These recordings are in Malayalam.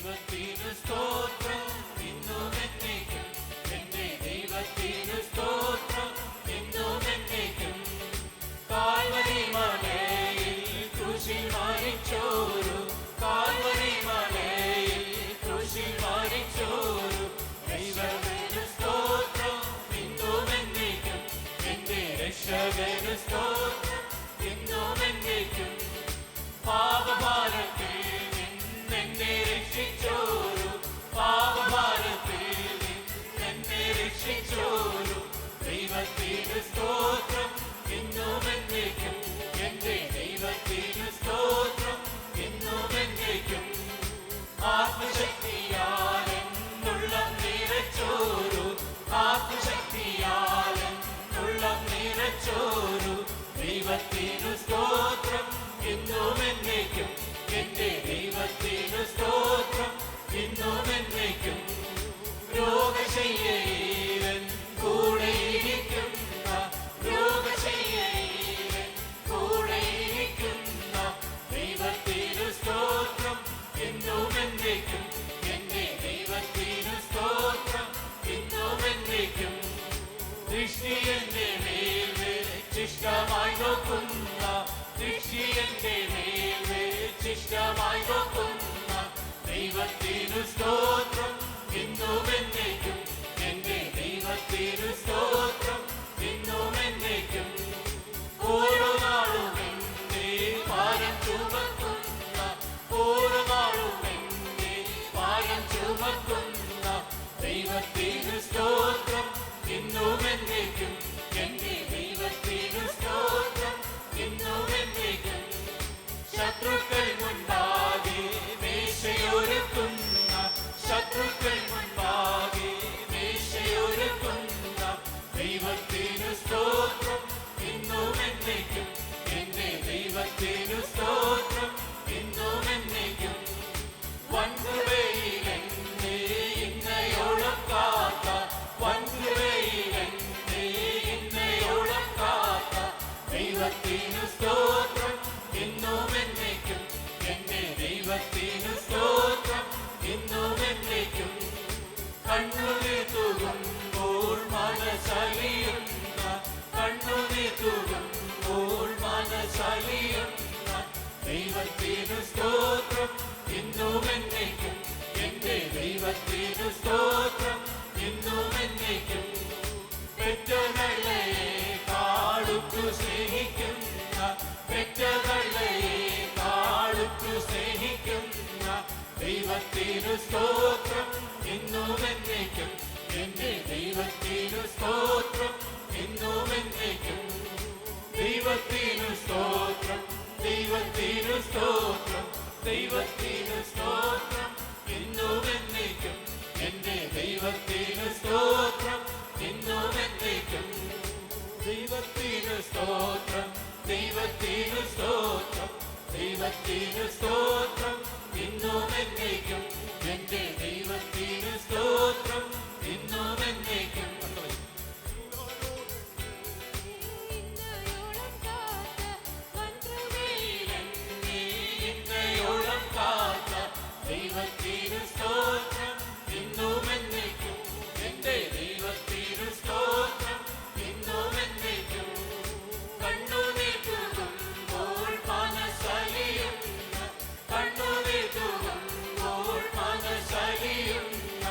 ദൈവത്തിനു സ്തോത്രം ഇന്നും എന്നേക്കും. എന്റെ ദൈവത്തിനു സ്തോത്രം ഇന്നും എന്നേക്കും. കാൽവരി മലയിൽ ക്രൂശിൽ മരിച്ചോരു, കാൽവരി മലയിൽ ക്രൂശിൽ മരിച്ചോരു ദൈവത്തിനു സ്തോത്രം ഇന്നും എന്നേക്കും. എന്റെ രക്ഷകനു സ്തോത്രം ഇന്നും എന്നേക്കും. പാപഭാരത്തിൽ നിന്നെന്നെ രക്ഷിച്ചോരു, പാപഭാരത്തിൽ നിന്നെന്നെ രക്ഷിച്ചോരു ദൈവത്തിനു സ്തോത്രം ഇന്നും എന്നേക്കും. എന്റെ ദൈവത്തിനു സ്തോത്രം ഇന്നും എന്നേക്കും. ആത്മശക്തിയാൽ എന്നുള്ളം നിറച്ചോരു, ആത്മശക്തിയാൽ എന്നുള്ളം നിറച്ചോരു ദൈവത്തിനു സ്തോത്രം ഇന്നും എന്നേക്കും. എന്റെ ദൈവത്തിനു സ്തോത്രം ഇന്നും എന്നേക്കും. രോഗശയ്യയിലൻ കൂടെയിരിക്കുന്ന, രോഗശയ്യയിലൻ കൂടെയിരിക്കുന്ന ദൈവത്തിനു സ്തോത്രം ഇന്നും എന്നേക്കും. എന്റെ ദൈവത്തിനു സ്തോത്രം ഇന്നും എന്നേക്കും. ദൃഷ്ടി എന്റെ മേൽ വെച്ചിഷ്ടമായി നോക്കുന്ന, ദൃഷ്ടി എന്റെ മേൽ വെച്ചിഷ്ടമായി നോക്കുന്ന ദൈവത്തിനു സ്തോത്രം ഇന്നും എന്നേക്കും. എന്റെ ദൈവത്തിനു സ്തോത്രം ഇന്നും എന്നേക്കും. ഓരോ നാളും എന്റെ ഭാരം ചുമക്കുന്ന, ഓരോ നാളും എന്റെ ഭാരം ചുമക്കുന്ന ദൈവത്തിനു സ്തോത്രം ഇന്നും എന്നേക്കും. എന്റെ ദൈവത്തിനു സ്തോത്രം ഇന്നും എന്നേക്കും. ശത്രുക്കൾ മുൻപാകെ മേശയൊരുക്കുന്ന, ശത്രുക്കൾ മുൻപാകെ മേശയൊരുക്കുന്ന ദൈവത്തിനു സ്തോത്രം ഇന്നും എന്നേക്കും. എന്റെ ദൈവത്തിനു സ്തോത്രം ഇന്നും എന്നേക്കും. വൻകൃപയിലെന്നെ ഇന്നയോളം കാത്ത, വൻകൃപയിലെന്നെ ഇന്നയോളം കാത്ത ദൈവത്തിനു സ്തോത്രം ഇന്നും എന്നേക്കും. എന്റെ ദൈവത്തിനു സ്തോത്രം ഇന്നും എന്നേക്കും. കണ്ണുനീർ തൂകുമ്പോൾ മനസ്സലിയുന്ന, കണ്ണുനീർ തൂകുമ്പോൾ മനസ്സലിയുന്ന ദൈവത്തിനു സ്തോത്രം ഇന്നും എന്നേക്കും. എന്റെ ദൈവത്തിനു സ്തോത്രം ഇന്നും എന്നേക്കും. പെറ്റകളെ കാളുക്കു സ്നേഹിക്കുന്ന, പെറ്റകളെ കാളുക്കു സ്നേഹിക്കുന്ന ദൈവത്തിനു സ്തോത്രം ഇന്നും എന്നേക്കും. എന്റെ ദൈവത്തിനു സ്തോത്രം ഇന്നും എന്നേക്കും. ദൈവത്തിനു സ്തോത്രം, ദൈവത്തിനു സ്തോത്രം, ദൈവത്തിനു സ്തോത്രം ഇന്നും എന്നേക്കും. എന്റെ ദൈവത്തിനു സ്തോത്രം ഇന്നും എന്നേക്കും. ദൈവത്തിനു സ്തോത്രം, ദൈവത്തിനു സ്തോത്രം, ദൈവത്തിനു സ്തോത്രം ഇന്നും എന്നേക്കും. എന്റെ ദൈവത്തിനു സ്തോത്രം ഇന്നും എന്നേക്കും. ഇന്നയോളം കാത്ത ദൈവത്തിനു സ്തോത്രം ഇന്നും എന്നേക്കും. എന്റെ ദൈവത്തിനു സ്തോത്രം ഇന്നും എന്നേക്കും. കണ്ണുനീർ തൂകുമ്പോൾ മനസ്സലിയുന്ന, കണ്ണുനീർ തൂകുമ്പോൾ മനസ്സലിയുന്ന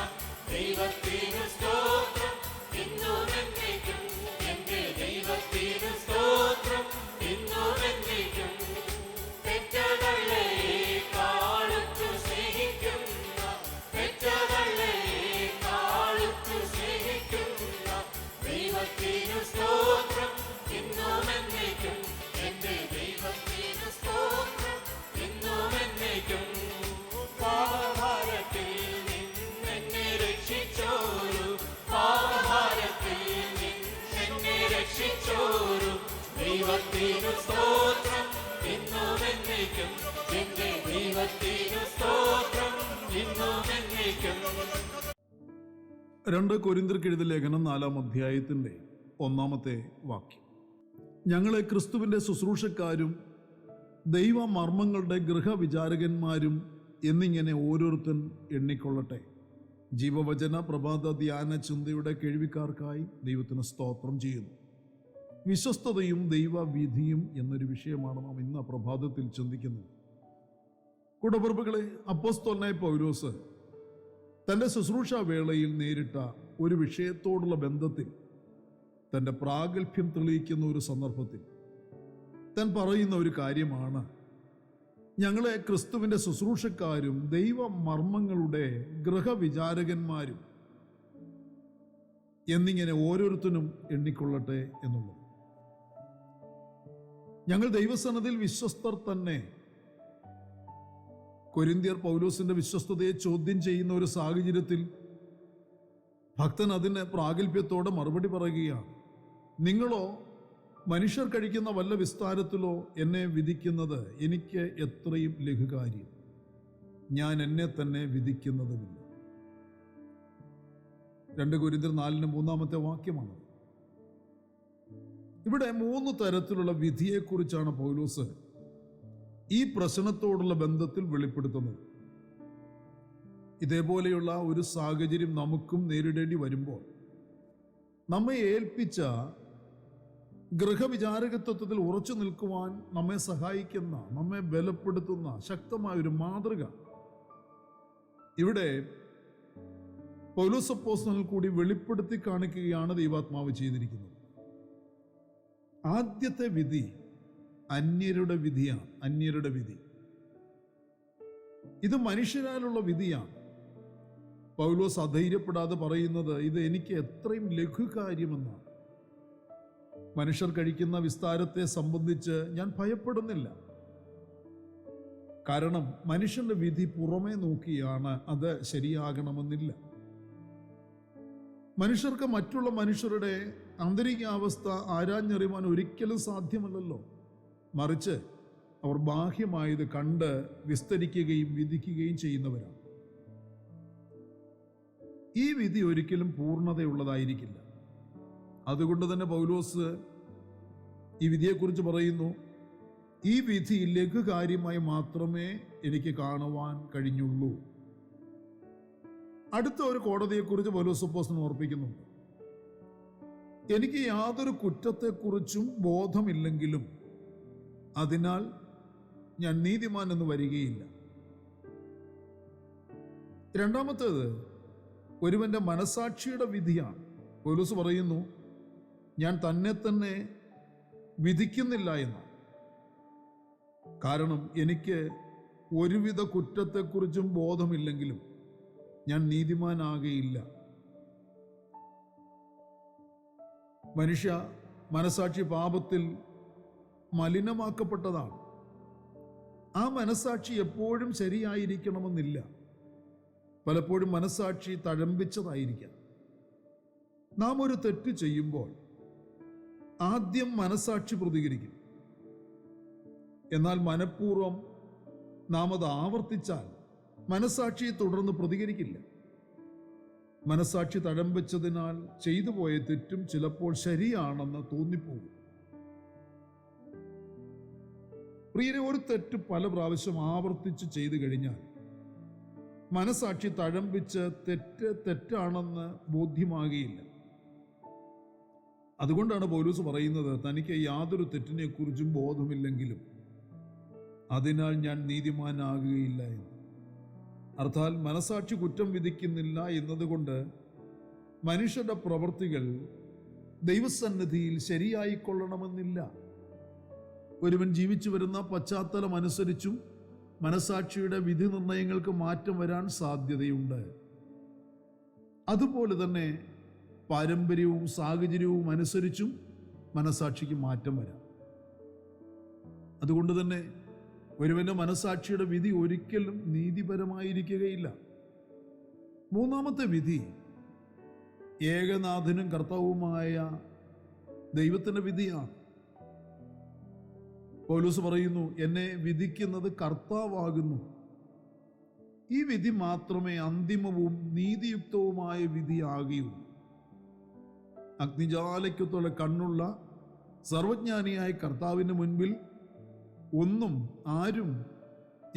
ദൈവത്തിനു സ്തോത്രം ഇന്നും എന്നേക്കും. എന്റെ ദൈവത്തിനു സ്തോത്രം ഇന്നും എന്നേക്കും. പെറ്റകളെ കാളുക്കു സ്നേഹിക്കുന്ന, പെറ്റകളെ കാളുക്കു സ്നേഹിക്കുന്ന ദൈവത്തിനു സ്തോത്രം ഇന്നും എന്നേക്കും. എന്റെ ദൈവത്തിനു സ്തോത്രം ഇന്നും എന്നേക്കും. പാപഭാരത്തിൽ നിന്നെന്നെ രക്ഷിച്ചോരു, പാപഭാരത്തിൽ നിന്നെന്നെ രക്ഷിച്ചോരു ദൈവത്തിനു സ്തോത്രം ഇന്നും എന്നേക്കും. എന്റെ ദൈവത്തിനു സ്തോത്രം ഇന്നും എന്നേക്കും. 2 കൊരിന്ത്യർക്കെഴുതിയ ലേഖനം 4-ാം അധ്യായത്തിൻ്റെ 1-ാമത്തെ വാക്യം. ഞങ്ങളെ ക്രിസ്തുവിൻ്റെ ശുശ്രൂഷക്കാരും ദൈവമർമ്മങ്ങളുടെ ഗൃഹവിചാരകന്മാരും എന്നിങ്ങനെ ഓരോരുത്തൻ എണ്ണിക്കൊള്ളട്ടെ. ജീവവചന പ്രഭാത ധ്യാന ചിന്തയുടെ കേൾവിക്കാർക്കായി ദൈവത്തിന് സ്തോത്രം ചെയ്യുന്നു. വിശ്വസ്തതയും ദൈവവിധിയും എന്നൊരു വിഷയമാണ് നാം ഇന്ന് പ്രഭാതത്തിൽ ചിന്തിക്കുന്നത്. കൂടപ്പിറപ്പുകളെ, അപ്പോസ്തലനായ പൗലോസ് തൻ്റെ ശുശ്രൂഷാ വേളയിൽ നേരിട്ട ഒരു വിഷയത്തോടുള്ള ബന്ധത്തിൽ തൻ്റെ പ്രാഗൽഭ്യം തെളിയിക്കുന്ന ഒരു സന്ദർഭത്തിൽ താൻ പറയുന്ന ഒരു കാര്യമാണ്, ഞങ്ങളെ ക്രിസ്തുവിൻ്റെ ശുശ്രൂഷക്കാരും ദൈവ മർമ്മങ്ങളുടെ ഗൃഹവിചാരകന്മാരും എന്നിങ്ങനെ ഓരോരുത്തരും എണ്ണിക്കൊള്ളട്ടെ എന്നുള്ളത്. ഞങ്ങൾ ദൈവസന്നിധിയിൽ വിശ്വസ്തർ തന്നെ. കൊരിന്ത്യർ പൗലോസിന്റെ വിശ്വസ്തതയെ ചോദ്യം ചെയ്യുന്ന ഒരു സാഹചര്യത്തിൽ ഭക്തൻ അതിന് പ്രാഗൽഭ്യത്തോടെ മറുപടി പറയുകയാണ്, നിങ്ങളോ മനുഷ്യർ കഴിക്കുന്ന വല്ല വിസ്താരത്തിലോ എന്നെ വിധിക്കുന്നത് എനിക്ക് എത്രയും ലഘുകാര്യം. ഞാൻ എന്നെ തന്നെ വിധിക്കുന്നതുമില്ല. 2 കൊരിന്ത്യർ 4:3 വാക്യമാണ്. ഇവിടെ 3 തരത്തിലുള്ള വിധിയെക്കുറിച്ചാണ് പൗലോസ് ഈ പ്രശ്നത്തോടുള്ള ബന്ധത്തിൽ വെളിപ്പെടുത്തുന്നത്. ഇതേപോലെയുള്ള ഒരു സാഹചര്യം നമുക്കും നേരിടേണ്ടി വരുമ്പോൾ നമ്മെ ഏൽപ്പിച്ച ഗൃഹവിചാരകത്വത്തിൽ ഉറച്ചു നിൽക്കുവാൻ നമ്മെ സഹായിക്കുന്ന, നമ്മെ ബലപ്പെടുത്തുന്ന ശക്തമായൊരു മാതൃക ഇവിടെ പൗലോസ് അപ്പോസ്തലൻ കൂടി വെളിപ്പെടുത്തി കാണിക്കുകയാണ് ദൈവാത്മാവ് ചെയ്തിരിക്കുന്നത്. ആദ്യത്തെ വിധി അന്യരുടെ വിധിയാണ്. അന്യരുടെ വിധി ഇത് മനുഷ്യരാലുള്ള വിധിയാണ്. പൗലോസ് അധൈര്യപ്പെടാതെ പറയുന്നത് ഇത് എനിക്ക് എത്രയും ലഘുകാര്യമെന്നാണ്. മനുഷ്യർ കഴിക്കുന്ന വിസ്താരത്തെ സംബന്ധിച്ച് ഞാൻ ഭയപ്പെടുന്നില്ല. കാരണം മനുഷ്യന്റെ വിധി പുറമേ നോക്കിയാണ്, അത് ശരിയാകണമെന്നില്ല. മനുഷ്യർക്ക് മറ്റുള്ള മനുഷ്യരുടെ ആന്തരികാവസ്ഥ ആരാഞ്ഞറിയുവാൻ ഒരിക്കലും സാധ്യമല്ലല്ലോ. മറിച്ച് അവർ ബാഹ്യമായത് കണ്ട് വിസ്തരിക്കുകയും വിധിക്കുകയും ചെയ്യുന്നവരാണ്. ഈ വിധി ഒരിക്കലും പൂർണ്ണതയുള്ളതായിരിക്കില്ല. അതുകൊണ്ട് തന്നെ പൗലോസ് ഈ വിധിയെക്കുറിച്ച് പറയുന്നു, ഈ വിധി ലഘുകാര്യമായി മാത്രമേ എനിക്ക് കാണുവാൻ കഴിഞ്ഞുള്ളൂ. അടുത്ത ഒരു കോടതിയെക്കുറിച്ച് പൗലോസ് അപ്പോസ്തലൻ ഓർപ്പിക്കുന്നുണ്ട്. എനിക്ക് യാതൊരു കുറ്റത്തെക്കുറിച്ചും ബോധമില്ലെങ്കിലും അതിനാൽ ഞാൻ നീതിമാൻ എന്ന് വരികയില്ല. രണ്ടാമത്തേത് ഒരുവന്റെ മനസാക്ഷിയുടെ വിധിയാണ്. പൗലോസ് പറയുന്നു, ഞാൻ തന്നെ തന്നെ വിധിക്കുന്നില്ല എന്ന്. കാരണം എനിക്ക് ഒരുവിധ കുറ്റത്തെക്കുറിച്ചും ബോധമില്ലെങ്കിലും ഞാൻ നീതിമാനാകയില്ല. മനുഷ്യ മനസാക്ഷി പാപത്തിൽ മലിനമാക്കപ്പെട്ടതാണ്. ആ മനസാക്ഷി എപ്പോഴും ശരിയായിരിക്കണമെന്നില്ല. പലപ്പോഴും മനസാക്ഷി തഴമ്പിച്ചതായിരിക്കാം. നാം ഒരു തെറ്റ് ചെയ്യുമ്പോൾ ആദ്യം മനസാക്ഷി പ്രതികരിക്കും. എന്നാൽ മനഃപൂർവ്വം നാം അത് ആവർത്തിച്ചാൽ മനസാക്ഷി തുടർന്ന് പ്രതികരിക്കില്ല. മനസാക്ഷി തഴമ്പിച്ചതിനാൽ ചെയ്തു പോയ തെറ്റും ചിലപ്പോൾ ശരിയാണെന്ന് തോന്നിപ്പോകും. പ്രിയരെ, ഒരു തെറ്റ് പല പ്രാവശ്യം ആവർത്തിച്ച് ചെയ്തു കഴിഞ്ഞാൽ മനസാക്ഷി തഴമ്പിച്ച് തെറ്റാണെന്ന് ബോധ്യമാകുകയില്ല. അതുകൊണ്ടാണ് പൗലോസ് പറയുന്നത്, തനിക്ക് യാതൊരു തെറ്റിനെക്കുറിച്ചും ബോധമില്ലെങ്കിലും അതിനാൽ ഞാൻ നീതിമാനാകുകയില്ല എന്ന്. അർത്ഥാൽ മനസാക്ഷി കുറ്റം വിധിക്കുന്നില്ല എന്നതുകൊണ്ട് മനുഷ്യരുടെ പ്രവൃത്തികൾ ദൈവസന്നിധിയിൽ ശരിയായിക്കൊള്ളണമെന്നില്ല. ഒരുവൻ ജീവിച്ചു വരുന്ന പശ്ചാത്തലം അനുസരിച്ചും മനസാക്ഷിയുടെ വിധി നിർണയങ്ങൾക്ക് മാറ്റം വരാൻ സാധ്യതയുണ്ട്. അതുപോലെ തന്നെ പാരമ്പര്യവും സാഹചര്യവും അനുസരിച്ചും മനസാക്ഷിക്ക് മാറ്റം വരാം. അതുകൊണ്ട് തന്നെ ഒരുവന്റെ മനസാക്ഷിയുടെ വിധി ഒരിക്കലും നീതിപരമായിരിക്കുകയില്ല. മൂന്നാമത്തെ വിധി ഏകനാഥനും കർത്താവുമായ ദൈവത്തിന്റെ വിധിയാണ്. പൗലോസ് പറയുന്നു, എന്നെ വിധിക്കുന്നത് കർത്താവാകുന്നു. ഈ വിധി മാത്രമേ അന്തിമവും നീതിയുക്തവുമായ വിധിയാകുകയുള്ളൂ. അഗ്നിജാലയ്ക്കത്തോളം കണ്ണുള്ള സർവജ്ഞാനിയായ കർത്താവിന് മുൻപിൽ ഒന്നും ആരും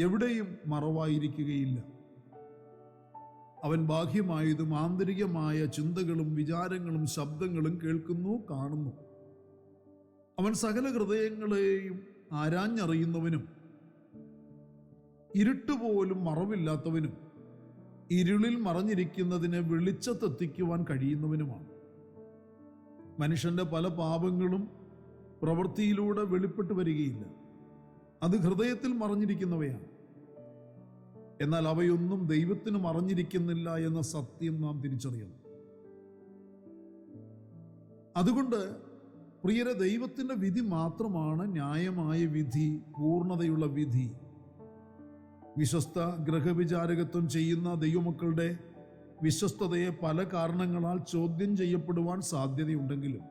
എവിടെയും മറവായിരിക്കുകയില്ല. അവൻ ബാഹ്യമായതും ആന്തരികമായ ചിന്തകളും വിചാരങ്ങളും ശബ്ദങ്ങളും കേൾക്കുന്നു, കാണുന്നു. അവൻ സകല ഹൃദയങ്ങളെയും ആരാഞ്ഞറിയുന്നവനും ഇരുട്ടുപോലും മറവില്ലാത്തവനും ഇരുളിൽ മറഞ്ഞിരിക്കുന്നതിനെ വെളിച്ചത്തെത്തിക്കുവാൻ കഴിയുന്നവനുമാണ്. മനുഷ്യന്റെ പല പാപങ്ങളും പ്രവൃത്തിയിലൂടെ വെളിപ്പെട്ടു വരികയില്ല. അത് ഹൃദയത്തിൽ മറഞ്ഞിരിക്കുന്നവയാണ്. എന്നാൽ അവയൊന്നും ദൈവത്തിന് മറഞ്ഞിരിക്കുന്നില്ല എന്ന സത്യം നാം തിരിച്ചറിയണം. അതുകൊണ്ട് പ്രിയരെ, ദൈവത്തിൻ്റെ വിധി മാത്രമാണ് ന്യായമായ വിധി, പൂർണ്ണതയുള്ള വിധി. വിശ്വസ്ത ഗ്രഹവിചാരകത്വം ചെയ്യുന്ന ദൈവമക്കളുടെ വിശ്വസ്തതയെ പല കാരണങ്ങളാൽ ചോദ്യം ചെയ്യപ്പെടുവാൻ സാധ്യതയുണ്ടെങ്കിലും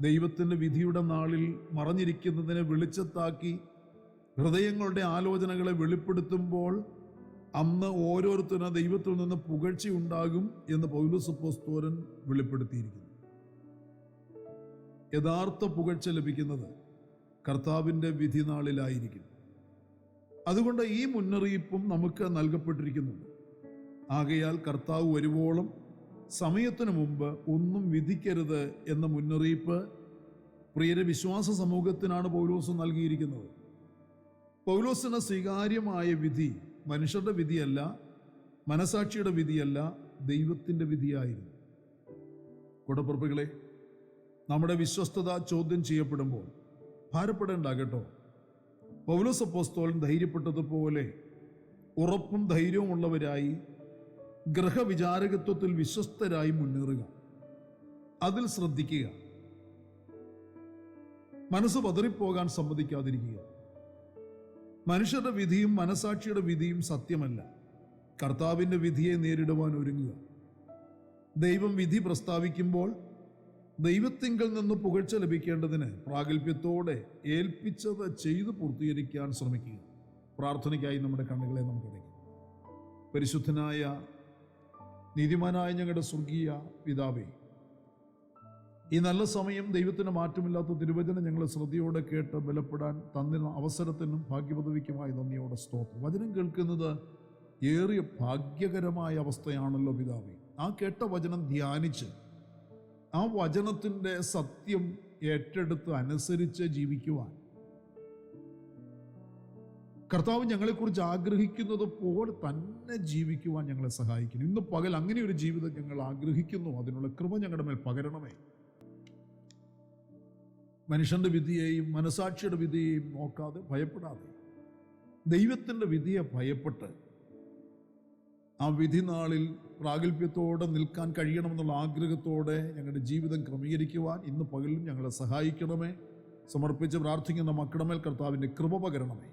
ദൈവത്തിൻ്റെ വിധിയുടെ നാളിൽ മറഞ്ഞിരിക്കുന്നതിനെ വെളിച്ചത്താക്കി ഹൃദയങ്ങളുടെ ആലോചനകളെ വെളിപ്പെടുത്തുമ്പോൾ അന്ന് ഓരോരുത്തരും ദൈവത്തിൽ നിന്ന് പുകഴ്ചയുണ്ടാകും എന്ന് പൗലോസ് അപ്പോസ്തലൻ വെളിപ്പെടുത്തിയിരിക്കുന്നു. യഥാർത്ഥ പുകഴ്ച ലഭിക്കുന്നത് കർത്താവിൻ്റെ വിധി നാളിലായിരിക്കും. അതുകൊണ്ട് ഈ മുന്നറിയിപ്പും നമുക്ക് നൽകപ്പെട്ടിരിക്കുന്നുണ്ട്. ആകയാൽ കർത്താവ് വരുവോളം സമയത്തിനു മുമ്പ് ഒന്നും വിധിക്കരുത് എന്ന മുന്നറിയിപ്പ് പ്രിയരെ വിശ്വാസ സമൂഹത്തിനാണ് പൗലോസ് നൽകിയിരിക്കുന്നത്. പൗലോസിന് സ്വീകാര്യമായ വിധി മനുഷ്യരുടെ വിധിയല്ല, മനസാക്ഷിയുടെ വിധിയല്ല, ദൈവത്തിൻ്റെ വിധിയായിരുന്നു. കൂടപ്പിറപ്പുകളെ, നമ്മുടെ വിശ്വസ്തത ചോദ്യം ചെയ്യപ്പെടുമ്പോൾ ഭാരപ്പെടേണ്ട കേട്ടോ. പൗലോസ് അപ്പോസ്തലൻ ധൈര്യപ്പെട്ടതുപോലെ ഉറപ്പും ധൈര്യവും ഉള്ളവരായി ഗ്രഹവിചാരകത്വത്തിൽ വിശ്വസ്തരായി മുന്നേറുക. അതിൽ ശ്രദ്ധിക്കുക. മനസ്സ് പതറിപ്പോകാൻ സമ്മതിക്കാതിരിക്കുക. മനുഷ്യരുടെ വിധിയും മനസാക്ഷിയുടെ വിധിയും സത്യമല്ല. കർത്താവിൻ്റെ വിധിയെ നേരിടുവാൻ ഒരുങ്ങുക. ദൈവം വിധി പ്രസ്താവിക്കുമ്പോൾ ദൈവത്തിങ്കൽ നിന്ന് പുകഴ്ച ലഭിക്കേണ്ടതിന് പ്രാഗൽഭ്യത്തോടെ ഏൽപ്പിച്ചത് ചെയ്തു പൂർത്തീകരിക്കാൻ ശ്രമിക്കുക. പ്രാർത്ഥനയ്ക്കായി നമ്മുടെ കണ്ണുകളെ നമുക്ക് അടയ്ക്കാം. പരിശുദ്ധനായ നീതിമാനായ ഞങ്ങളുടെ സ്വർഗീയ പിതാവേ, ഈ നല്ല സമയം ദൈവത്തിന് മാറ്റമില്ലാത്ത തിരുവചനം ഞങ്ങളെ ശ്രദ്ധയോടെ കേട്ട് ബലപ്പെടാൻ തന്ന അവസരത്തിനും ഭാഗ്യപദവിക്കുമായി നന്ദിയോടെ സ്തോത്രം. വചനം കേൾക്കുന്നത് ഏറിയ ഭാഗ്യകരമായ അവസ്ഥയാണല്ലോ പിതാവേ. ആ കേട്ട വചനം ധ്യാനിച്ച് ആ വചനത്തിൻ്റെ സത്യം ഏറ്റെടുത്ത് അനുസരിച്ച് ജീവിക്കുവാൻ കർത്താവ് ഞങ്ങളെക്കുറിച്ച് ആഗ്രഹിക്കുന്നത് പോലെ തന്നെ ജീവിക്കുവാൻ ഞങ്ങളെ സഹായിക്കുന്നു. ഇന്ന് പകൽ അങ്ങനെ ഒരു ജീവിതം ഞങ്ങൾ ആഗ്രഹിക്കുന്നു. അതിനുള്ള കൃപ ഞങ്ങളുടെ മേൽ പകരണമേ. മനുഷ്യന്റെ വിധിയെയും മനസാക്ഷിയുടെ വിധിയെയും നോക്കാതെ, ഭയപ്പെടാതെ, ദൈവത്തിൻ്റെ വിധിയെ ഭയപ്പെട്ട് ആ വിധി നാളിൽ പ്രാഗൽഭ്യത്തോടെ നിൽക്കാൻ കഴിയണമെന്നുള്ള ആഗ്രഹത്തോടെ ഞങ്ങളുടെ ജീവിതം ക്രമീകരിക്കുവാൻ ഇന്ന് പകലും ഞങ്ങളെ സഹായിക്കണമേ. സമർപ്പിച്ച് പ്രാർത്ഥിക്കുന്ന മക്കളുടെ മേൽ കർത്താവിൻ്റെ കൃപ പകരണമേ.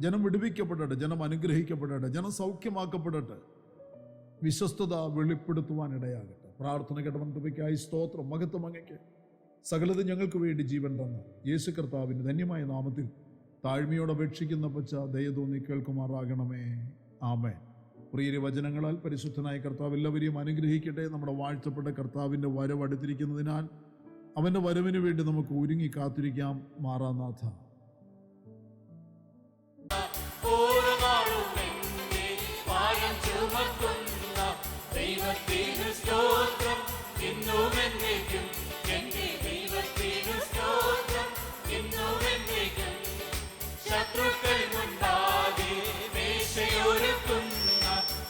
ജനം വിടുവിക്കപ്പെടട്ടെ, ജനം അനുഗ്രഹിക്കപ്പെടട്ടെ, ജനം സൗഖ്യമാക്കപ്പെടട്ടെ, വിശ്വസ്തത വെളിപ്പെടുത്തുവാൻ ഇടയാകട്ടെ. പ്രാർത്ഥന കേട്ടവൻ കൃപയ്ക്കായി സ്തോത്രം. മഹത്വം അങ്ങയ്ക്ക്. സകലത് ഞങ്ങൾക്ക് വേണ്ടി ജീവൻ തന്ന യേശു കർത്താവിൻ്റെ ധന്യമായ നാമത്തിൽ താഴ്മയോടെ അപേക്ഷിക്കുന്ന പച്ച ദയ തോന്നി കേൾക്കുമാറാകണമേ. ആമേൻ. പ്രിയ വചനങ്ങളാൽ പരിശുദ്ധനായ കർത്താവ് എല്ലാവരെയും അനുഗ്രഹിക്കട്ടെ. നമ്മുടെ വാഴ്ത്തപ്പെട്ട കർത്താവിൻ്റെ വരവ് അടുത്തിരിക്കുന്നതിനാൽ അവൻ്റെ വരവിന് വേണ്ടി നമുക്ക് ഒരുങ്ങി കാത്തിരിക്കാം. മാറാനാഥ. ശത്രുക്കൾ മുൻപാകെ മേശയൊരുക്കുന്ന,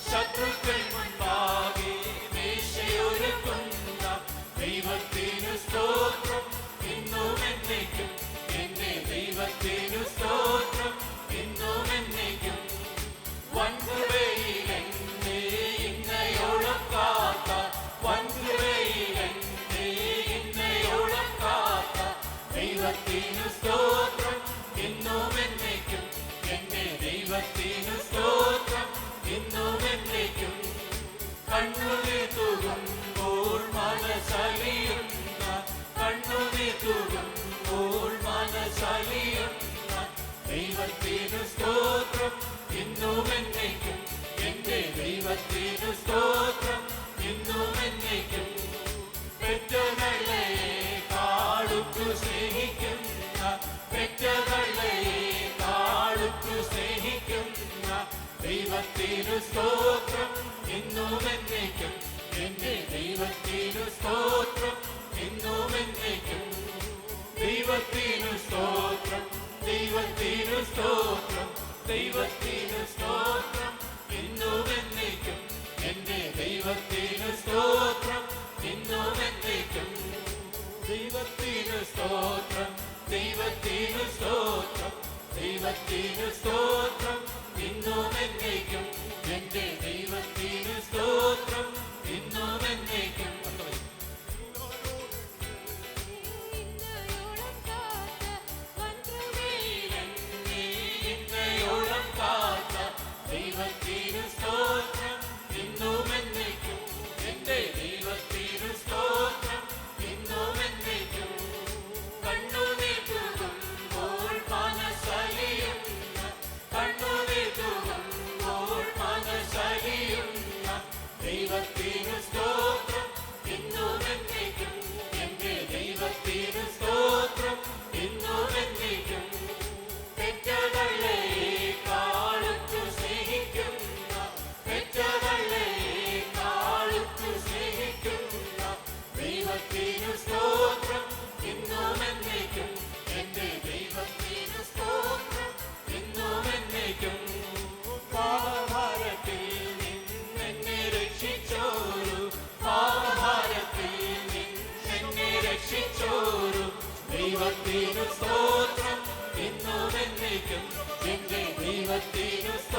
ശത്രുക്കൾ മുൻപാകെ മേശയൊരുക്കുന്ന ദൈവത്തിനു സ്തോത്രം ഇന്നും എന്നേക്കും. എന്റെ ദൈവത്തിനു സ്തോത്രം ഇന്നും എന്നേക്കും. വൻകൃപയിലെന്നെ ഇന്നയോളം കാത്ത, വൻകൃപയിലെന്നെ ഇന്നയോളം കാത്ത ദൈവത്തിനു സ്തോത്രം ഇന്നും എന്നേക്കും. എന്റെ ദൈവത്തിനു സ്തോത്രം ഇന്നും എന്നേക്കും. കണ്ണുനീർ തൂകുമ്പോൾ മനസ്സലിയുന്ന, കണ്ണുനീർ തൂകുമ്പോൾ മനസ്സലിയുന്ന ദൈവത്തിനു സ്തോത്രം ഇന്നും എന്നേക്കും. എന്റെ ദൈവത്തിനു സ്തോത്രം ഇന്നും എന്നേക്കും. പെറ്റകളെ കാടുത്തു സ്നേഹിക്കുന്ന, പെറ്റകളെ കാടുത്തു സ്നേഹിക്കുന്ന സ്തോത്രം ഇന്നും എന്നേക്കും എന്റെ ദൈവത്തിനു സ്തോത്രം ഇന്നും എന്നേക്കും ദൈവത്തിനു സ്തോത്രം ദൈവത്തിനു സ്തോത്രം ദൈവത്തിനു സ്തോത്രം ഇന്നും എന്നേക്കും എന്റെ ദൈവത്തിനു സ്തോത്രം ഇന്നും എന്നേക്കും ദൈവത്തിനു സ്തോത്രം ദൈവത്തിനു സ്തോത്രം ദൈവത്തിനു സ്തോത്രം ഇന്നും എന്നേക്കും എന്റെ ദൈവത്തിനു സ്തോത്രം ഇന്നും എന്നേക്കും ഇന്നയോളം കാത്ത ദൈവത്തിനു സ്തോത്രം ഇന്നും എന്നേക്കും എന്റെ ദൈവത്തിനു സ്തോത്രം ഇന്നും എന്നേക്കും കണ്ണുനീർ തൂകുമ്പോൾ മനസ്സലിയുന്ന കണ്ണുനീർ തൂകുമ്പോൾ മനസ്സലിയുന്ന ദൈവത്തിനു സ്തോത്രം ഇന്നും എന്നേക്കും എന്റെ ദൈവത്തിനു സ്തോത്രം ഇന്നും എന്നേക്കും പെറ്റതള്ളയെക്കാളുറ്റു സ്നേഹിക്കുന്ന പെറ്റതള്ളയെക്കാളുറ്റു സ്നേഹിക്കുന്ന ദൈവത്തിനു സ്തോത്രം ഇന്നും എന്നേക്കും എന്റെ ദൈവത്തിനു സ്തോത്രം ഇന്നും എന്നേക്കും പാപഭാരത്തിൽ നിന്നെന്നെ രക്ഷിച്ചോരു പാപഭാരത്തിൽ നിന്നെന്നെ രക്ഷിച്ചോരു ദൈവത്തിനു സ്തോത്രം ഇന്നും എന്നേക്കും എന്റെ ദൈവത്തിനു സ്തോത്രം